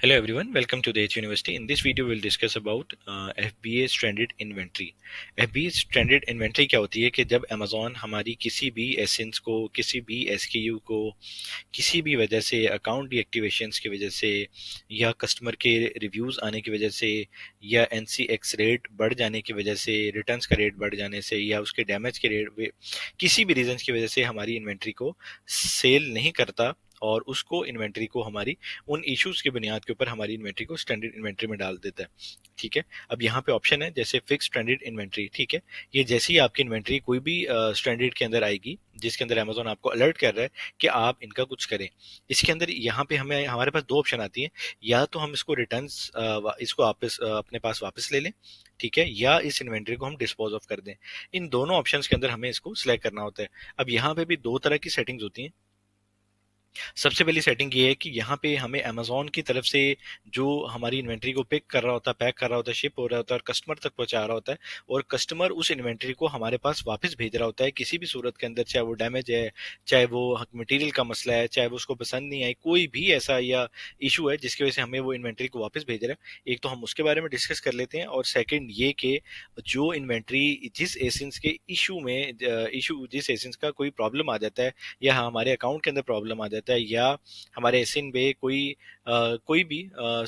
Hello everyone, welcome to the H University. In this video, we'll discuss about FBA Stranded Inventory. FBA Stranded Inventory क्या होती है कि जब Amazon हमारी किसी भी एसेंस को, किसी भी SKU को, किसी भी वजह से अकाउंट डीएक्टिवेशंस की वजह से या कस्टमर के रिव्यूज़ आने की वजह से या NCX रेट बढ़ जाने की वजह से, रिटर्न्स का रेट बढ़ जाने से या उसके डैमेज के रेट, किसी भी रीजन की वजह से हमारी इन्वेंट्री को सेल नहीं करता और उसको इन्वेंट्री को हमारी उन इश्यूज की बुनियाद के ऊपर हमारी इन्वेंट्री को स्टैंडर्ड इन्वेंट्री में डाल देता है। ठीक है, अब यहाँ पे ऑप्शन है जैसे फिक्स स्टैंडर्ड इन्वेंट्री। ठीक है, ये जैसे ही आपकी इन्वेंट्री कोई भी स्टैंडर्ड के अंदर आएगी जिसके अंदर अमेजोन आपको अलर्ट कर रहा है कि आप इनका कुछ करें, इसके अंदर यहाँ पे हमें हमारे पास दो ऑप्शन आती हैं। या तो हम इसको रिटर्न, इसको वापस अपने पास वापस ले लें, ठीक है, या इस इन्वेंट्री को हम डिस्पोज ऑफ कर दें। इन दोनों ऑप्शंस के अंदर हमें इसको सिलेक्ट करना होता है। अब यहाँ पे भी दो तरह की सेटिंग्स होती हैं। सबसे पहली सेटिंग ये है कि यहाँ पे हमें अमेजोन की तरफ से जो हमारी इन्वेंट्री को पिक कर रहा होता है, पैक कर रहा होता है, शिप हो रहा होता है और कस्टमर तक पहुंचा रहा होता है, और कस्टमर उस इन्वेंट्री को हमारे पास वापस भेज रहा होता है किसी भी सूरत के अंदर, चाहे वो डैमेज है, चाहे वो मटेरियल का मसला है, चाहे वो उसको पसंद नहीं आई, कोई भी ऐसा या इशू है जिसकी वजह से हमें वो इन्वेंट्री को वापस भेज रहा है। एक तो हम उसके बारे में डिस्कस कर लेते हैं, और सेकेंड ये कि जो इन्वेंट्री जिस एसेंस के इशू जिस एसेंस का कोई प्रॉब्लम आ जाता है, या हमारे अकाउंट के अंदर प्रॉब्लम आ जाता है, या हमारे एसिन पे कोई भी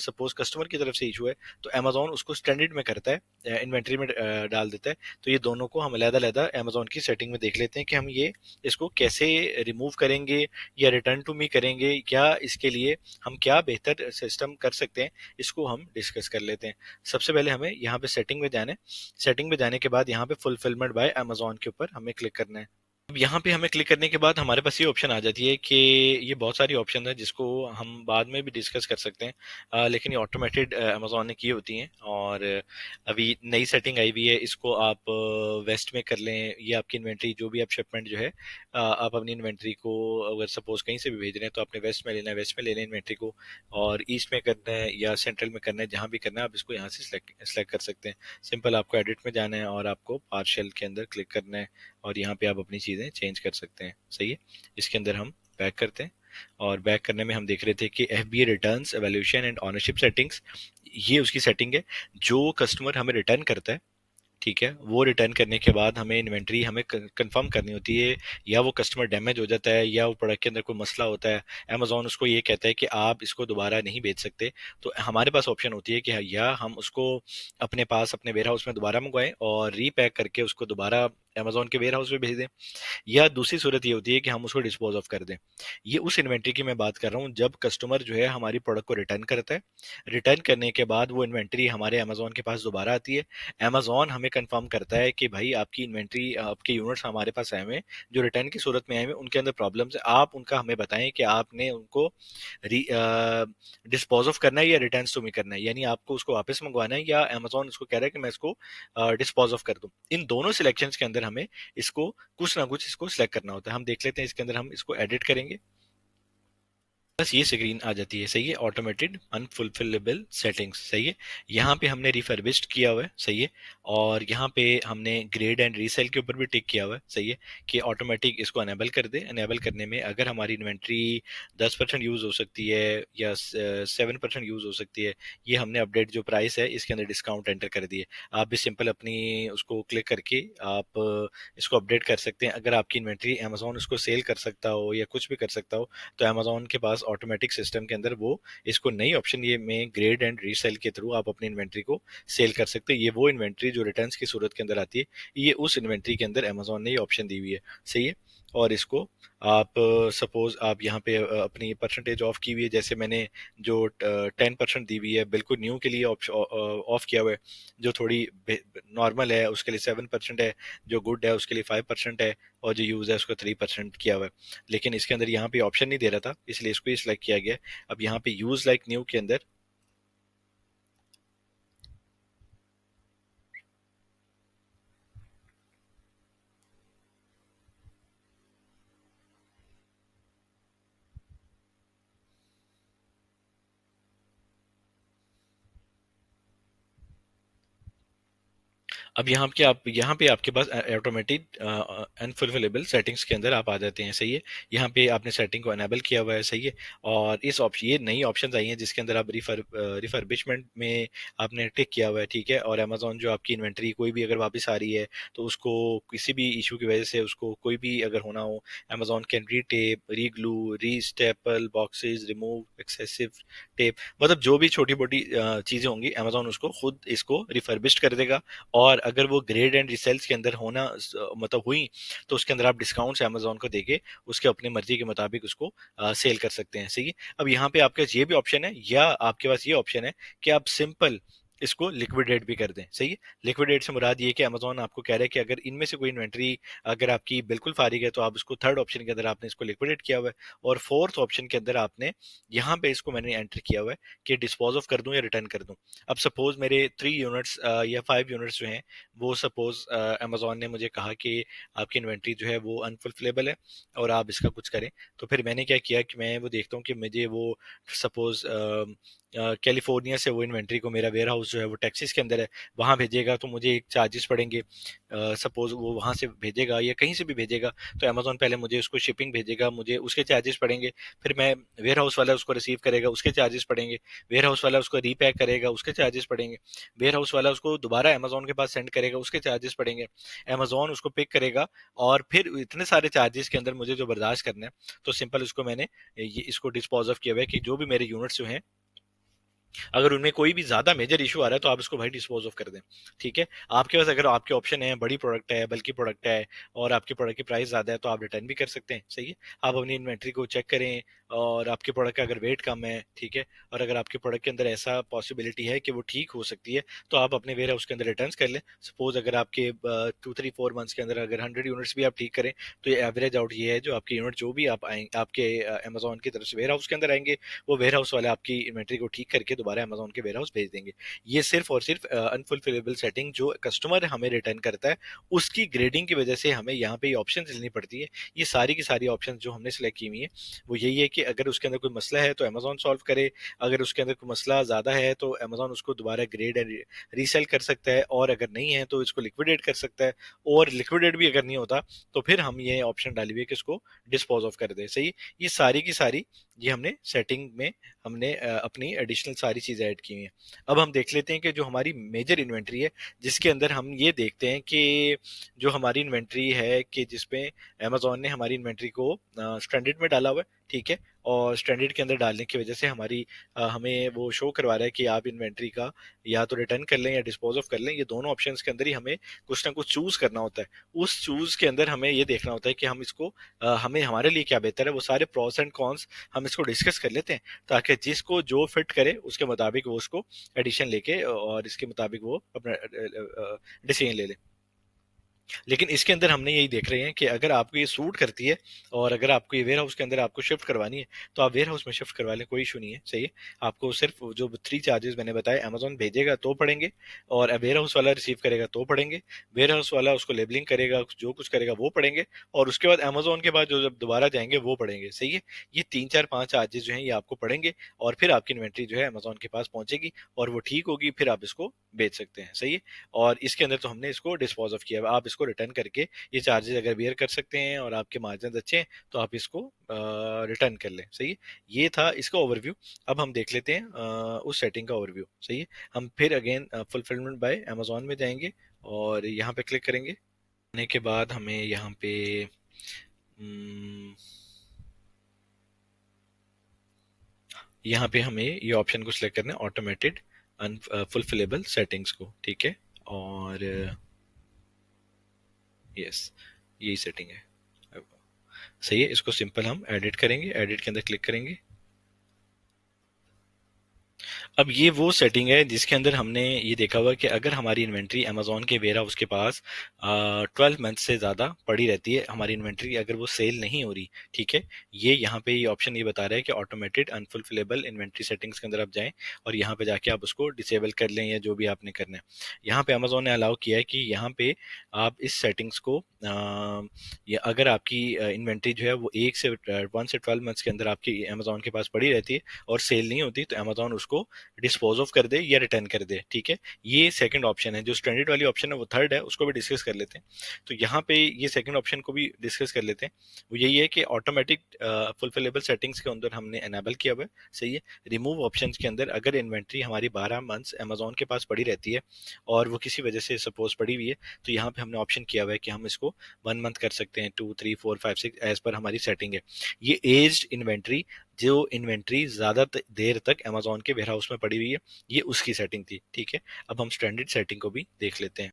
सपोज कस्टमर की तरफ से इशू है, तो अमेजोन उसको स्टैंडर्ड में करता है, इन्वेंट्री में डाल देता है। तो ये दोनों को हम अलग-अलग अमेजोन की सेटिंग में देख लेते हैं कि हम ये इसको कैसे रिमूव करेंगे या रिटर्न टू मी करेंगे, या इसके लिए हम क्या बेहतर सिस्टम कर सकते हैं, इसको हम डिस्कस कर लेते हैं। सबसे पहले हमें यहाँ पे सेटिंग में जाना है। सेटिंग में जाने के बाद यहाँ पे फुलफिलमेंट बाय अमेजोन के ऊपर हमें क्लिक करना है। अब यहाँ पे हमें क्लिक करने के बाद हमारे पास ये ऑप्शन आ जाती है कि ये बहुत सारी ऑप्शन है जिसको हम बाद में भी डिस्कस कर सकते हैं, लेकिन ये ऑटोमेटेड अमेजोन ने की होती हैं। और अभी नई सेटिंग आई हुई है, इसको आप वेस्ट में कर लें। ये आपकी इन्वेंट्री जो भी आप शिपमेंट जो है, आप अपनी इन्वेंट्री को अगर सपोज कहीं से भी भेज रहे हैं तो आपने वेस्ट में लेना है, वेस्ट में ले लें इन्वेंट्री को। और ईस्ट में करना है या सेंट्रल में करना है, जहाँ भी करना है आप इसको यहाँ से सेलेक्ट कर सकते हैं। सिंपल आपको एडिट में जाना है और आपको पार्शियल के अंदर क्लिक करना है, और यहाँ पे आप अपनी चीज़ें चेंज कर सकते हैं। सही है, इसके अंदर हम बैक करते हैं। और बैक करने में हम देख रहे थे कि FBA returns evolution and ownership settings, ये उसकी सेटिंग है। जो कस्टमर हमें रिटर्न करता है, ठीक है, वो रिटर्न करने के बाद हमें इन्वेंट्री हमें कंफर्म करनी होती है, या वो कस्टमर डैमेज हो जाता है या वो प्रोडक्ट के अंदर कोई मसला होता है, अमेजोन उसको ये कहता है कि आप इसको दोबारा नहीं बेच सकते। तो हमारे पास ऑप्शन होती है कि या हम उसको अपने पास अपने वेयर हाउस में दोबारा मंगवाएं और रीपैक करके उसको दोबारा अमेजोन के वेयर हाउस में भेज दें, या दूसरी सूरत ये होती है कि हम उसको डिस्पोज ऑफ कर दें। ये उस इन्वेंट्री की मैं बात कर रहा हूँ जब कस्टमर जो है हमारी प्रोडक्ट को रिटर्न करता है। रिटर्न करने के बाद वो इन्वेंट्री हमारे अमेजोन के पास दोबारा आती है। अमेजोन हमें कंफर्म करता है कि भाई आपकी इन्वेंट्री, आपके यूनिट्स हमारे पास आए हुए हैं, जो रिटर्न की सूरत में आए हुए हैं, उनके अंदर प्रॉब्लम्स है, आप उनका हमें बताएं कि आपने उनको डिस्पोज ऑफ करना है या रिटर्न टू मी करना है, यानी आपको उसको वापस मंगवाना है, या अमेजोन उसको कह रहा है कि मैं इसको डिस्पोज ऑफ कर दूं। इन दोनों सिलेक्शंस के अंदर हमें इसको कुछ ना कुछ इसको सिलेक्ट करना होता है। हम देख लेते हैं, इसके अंदर हम इसको एडिट करेंगे, बस ये स्क्रीन आ जाती है। सही है, ऑटोमेटेड अनफुलफिलेबल सेटिंग्स। सही है, यहाँ पे हमने रिफर्बिश्ड किया हुआ है। सही है, और यहाँ पे हमने ग्रेड एंड रीसेल के ऊपर भी टिक किया हुआ है। सही है, कि ऑटोमेटिक इसको अनेबल कर दे। अनेबल करने में अगर हमारी इन्वेंट्री 10% यूज हो सकती है या 7% यूज हो सकती है, ये हमने अपडेट जो प्राइस है इसके अंदर डिस्काउंट एंटर कर दिए। आप भी सिंपल अपनी उसको क्लिक करके आप इसको अपडेट कर सकते हैं। अगर आपकी इन्वेंट्री अमेजोन उसको सेल कर सकता हो या कुछ भी कर सकता हो, तो अमेजोन के पास ऑटोमेटिक सिस्टम के अंदर वो इसको नई ऑप्शन ये में ग्रेड एंड रीसेल के थ्रू आप अपनी इन्वेंट्री को सेल कर सकते हैं। ये वो इन्वेंट्री जो रिटर्न्स की सूरत के अंदर आती है, ये उस इन्वेंट्री के अंदर अमेजोन ने ये ऑप्शन दी हुई है। सही है, और इसको आप सपोज आप यहाँ पे अपनी परसेंटेज ऑफ की हुई है, जैसे मैंने जो 10% दी हुई है बिल्कुल न्यू के लिए ऑफ किया हुआ है। जो थोड़ी नॉर्मल है उसके लिए 7% है, जो गुड है उसके लिए 5% है, और जो यूज है उसको 3% किया हुआ है। लेकिन इसके अंदर यहाँ पे ऑप्शन नहीं दे रहा था, इसलिए इसको ही सिलेक्ट किया गया है। अब यहाँ पे यूज लाइक न्यू के अंदर अब यहाँ पे आपके पास ऑटोमेटेड अनफुलफिलेबल सेटिंग्स के अंदर आप आ जाते हैं, सही है। यहाँ पे आपने सेटिंग को एनेबल किया हुआ है, सही है। और इस ऑप्शन, ये नई ऑप्शंस आई हैं जिसके अंदर आप रिफर्बिशमेंट में आपने टिक किया हुआ है, ठीक है। और अमेजोन जो आपकी इन्वेंट्री कोई भी अगर वापस आ रही है तो उसको किसी भी इशू की वजह से उसको कोई भी अगर होना हो, Amazon can retape, reglue, restaple boxes, remove excessive tape, मतलब जो भी छोटी मोटी चीजें होंगी अमेजोन उसको खुद इसको रिफर्बिश्ड कर देगा। और अगर वो ग्रेड एंड रिसेल्स के अंदर होना मतलब हुई, तो उसके अंदर आप डिस्काउंट्स अमेजोन को देके उसके अपने मर्जी के मुताबिक उसको सेल कर सकते हैं, सही है। अब यहाँ पे आपके पास ये भी ऑप्शन है, या आपके पास ये ऑप्शन है कि आप सिंपल इसको लिक्विडेट भी कर दें, सही है। लिक्विडेट से मुराद ये कि अमेजोन आपको कह रहा है कि अगर इनमें से कोई इन्वेंट्री अगर आपकी बिल्कुल फारिग है तो आप उसको थर्ड ऑप्शन के अंदर आपने इसको लिक्विडेट किया हुआ है। और फोर्थ ऑप्शन के अंदर आपने यहाँ पे इसको मैंने एंटर किया हुआ है कि डिस्पोज ऑफ कर दूं या रिटर्न कर दूं। अब सपोज मेरे 3 यूनिट्स या 5 यूनिट्स जो हैं, वो सपोज अमेजोन ने मुझे कहा कि आपकी इन्वेंट्री जो है वो अनफुलफिलेबल है और आप इसका कुछ करें। तो फिर मैंने क्या किया कि मैं वो देखता हूँ कि मुझे वो सपोज कैलिफोर्निया से वो इन्वेंट्री को, मेरा वेयर हाउस जो है वो टेक्सास के अंदर है, वहाँ भेजेगा तो मुझे एक चार्जेस पड़ेंगे। सपोज वो वहाँ से भेजेगा या कहीं से भी भेजेगा तो अमेजोन पहले मुझे उसको शिपिंग भेजेगा, मुझे उसके चार्जेस पड़ेंगे। फिर मैं वेयर हाउस वाला उसको रिसीव करेगा, उसके चार्जेस पड़ेंगे। वेयर हाउस वाला उसको रीपैक करेगा, उसके चार्जेस पड़ेंगे। वेयर हाउस वाला उसको दोबारा अमेजोन के पास सेंड करेगा, उसके चार्जेस पड़ेंगे। अमेजोन उसको पिक करेगा। और फिर इतने सारे चार्जेस के अंदर मुझे जो बर्दाश्त करना है, तो सिंपल उसको मैंने ये इसको डिस्पोज ऑफ किया हुआ है कि जो भी मेरे यूनिट्स जो हैं, अगर उनमें कोई भी ज्यादा मेजर इशू आ रहा है तो आप इसको भाई डिस्पोज ऑफ कर दें, ठीक है। आपके पास अगर आपके ऑप्शन है, बड़ी प्रोडक्ट है, बल्कि प्रोडक्ट है और आपकी प्रोडक्ट की प्राइस ज्यादा है, तो आप रिटर्न भी कर सकते हैं, सही है। आप अपनी इन्वेंट्री को चेक करें और आपके प्रोडक्ट का अगर वेट कम है, ठीक है, और अगर आपके प्रोडक्ट के अंदर ऐसा पॉसिबिलिटी है कि वो ठीक हो सकती है, तो आप अपने वेयर हाउस के अंदर रिटर्न कर लें। सपोज अगर आपके 2 3 4 मंथ्स के अंदर अगर 100 यूनिट्स भी आप ठीक करें, तो ये एवरेज आउट ये है, जो आपकी यूनिट जो भी आप आएंगे आपके अमेजोन की तरफ से वेयर हाउस के अंदर आएंगे, वो वेयर हाउस वाले आपकी इन्वेंट्री को ठीक करके दोबारा अमेजोन के वेयर हाउस भेज देंगे। ये सिर्फ और सिर्फ अनफुलफिलेबल सेटिंग जो कस्टमर हमें रिटर्न करता है, उसकी ग्रेडिंग की वजह से हमें यहाँ पे ऑप्शन लेनी पड़ती है। ये सारी की सारी ऑप्शन जो हमने सेलेक्ट की हुई है, वो यही है कि अगर उसके अंदर कोई मसला है तो अमेजोन सॉल्व करे, अगर उसके अंदर कोई मसला ज्यादा है तो अमेजोन उसको दोबारा ग्रेड एंड रीसेल कर सकता है, और अगर नहीं है तो इसको लिक्विडेट कर सकता है। और लिक्विडेट भी अगर नहीं होता तो फिर हम ये ऑप्शन डाली हुई है कि इसको डिस्पोज ऑफ कर दे, सही। ये सारी की सारी ये हमने सेटिंग में हमने अपनी एडिशनल सारी चीजें ऐड की हुई हैं। अब हम देख लेते हैं कि जो हमारी मेजर इन्वेंट्री है, जिसके अंदर हम ये देखते हैं कि जो हमारी इन्वेंट्री है कि जिसपे अमेजोन ने हमारी इन्वेंट्री को स्टैंडर्ड में डाला हुआ है, ठीक है। और स्टैंडर्ड के अंदर डालने की वजह से हमारी हमें वो शो करवा रहा है कि आप इन्वेंट्री का या तो रिटर्न कर लें या डिस्पोज ऑफ कर लें। ये दोनों ऑप्शंस के अंदर ही हमें कुछ ना कुछ चूज करना होता है। उस चूज के अंदर हमें ये देखना होता है कि हम इसको हमें हमारे लिए क्या बेहतर है, वो सारे प्रोस एंड कॉन्स हम इसको डिस्कस कर लेते हैं, ताकि जिसको जो फिट करे उसके मुताबिक वो उसको एडिशन लेके और इसके मुताबिक वो अपना डिसीजन ले ले। लेकिन इसके अंदर हमने यही देख रहे हैं कि अगर आपको ये सूट करती है और अगर आपको ये वेयर हाउस के अंदर आपको शिफ्ट करवानी है, तो आप वेयर हाउस में शिफ्ट करवा लें, कोई इशू नहीं है, सही है। आपको सिर्फ जो 3 चार्जेस मैंने बताए, अमेजोन भेजेगा तो पड़ेंगे, और वेयर हाउस वाला रिसीव करेगा तो पड़ेंगे, वेयर हाउस वाला उसको लेबलिंग करेगा, जो कुछ करेगा वो पड़ेंगे, और उसके बाद अमेजोन के बाद जो जब दोबारा जाएंगे वो पड़ेंगे, सही है। ये 3 4 5 चार्जेस जो है ये आपको पड़ेंगे, और फिर आपकी इन्वेंट्री जो है अमेजोन के पास पहुंचेगी और वो ठीक होगी, फिर आप इसको बेच सकते हैं, सही है। और इसके अंदर तो हमने इसको डिस्पोज ऑफ किया, आप इसको रिटर्न करके ये चार्जेस अगर बियर कर सकते हैं और आपके मार्जिन अच्छे हैं तो आप इसको रिटर्न कर लें, सही है। ये था इसका ओवरव्यू। अब हम देख लेते हैं उस सेटिंग का ओवरव्यू, सही है। हम फिर अगेन फुलफिलमेंट बाय अमेजोन में जाएंगे और यहाँ पे क्लिक करेंगे। आने के बाद हमें यहाँ पे हमें ये ऑप्शन को सिलेक्ट करना है, ऑटोमेटेड अनफुलफिलेबल सेटिंग्स को, ठीक है। और यस, यही सेटिंग है, सही है। इसको सिंपल हम एडिट करेंगे, एडिट के अंदर क्लिक करेंगे। अब ये वो सेटिंग है जिसके अंदर हमने ये देखा हुआ कि अगर हमारी इन्वेंट्री अमेजोन के वेयर हाउस के पास 12 मंथ से ज़्यादा पड़ी रहती है, हमारी इन्वेंट्री अगर वो सेल नहीं हो रही, ठीक है, ये यहाँ पे ये ऑप्शन ये बता रहा है कि ऑटोमेटेड अनफुलफिलेबल इन्वेंट्री सेटिंग्स के अंदर आप जाएं और यहाँ पे जाके आप उसको डिसेबल कर लें या जो भी आपने करना है। यहाँ पे अमेजोन ने अलाउ किया है कि यहाँ पे आप इस सेटिंग्स को या अगर आपकी इन्वेंट्री जो है वो 1 से 12 मंथ्स के अंदर आपकी अमेजोन के पास पड़ी रहती है और सेल नहीं होती, तो अमेजोन उसको उसको डिस्पोज ऑफ कर दे या रिटर्न कर दे। ठीक है, ये सेकंड ऑप्शन है। जो स्ट्रैंडेड वाली ऑप्शन है वो थर्ड है, उसको भी डिस्कस कर लेते हैं। तो यहाँ पे ये सेकंड ऑप्शन को भी डिस्कस कर लेते हैं। वो यही है कि ऑटोमेटिक फुलफिलेबल सेटिंग्स के अंदर हमने एनेबल किया हुआ है, सही है। रिमूव ऑप्शंस के अंदर अगर इन्वेंट्री हमारी 12 मंथ्स अमेजोन के पास पड़ी रहती है और वो किसी वजह से सपोज पड़ी हुई है, तो यहाँ पे हमने ऑप्शन किया हुआ है कि हम इसको 1 मंथ कर सकते हैं, 2 3 4 5 6 एज पर हमारी सेटिंग है। ये एज्ड इन्वेंट्री, जो इन्वेंट्री ज्यादा देर तक अमेजोन के वेयर हाउस में पड़ी हुई है, ये उसकी सेटिंग थी। ठीक है, अब हम स्टैंडर्ड सेटिंग को भी देख लेते हैं।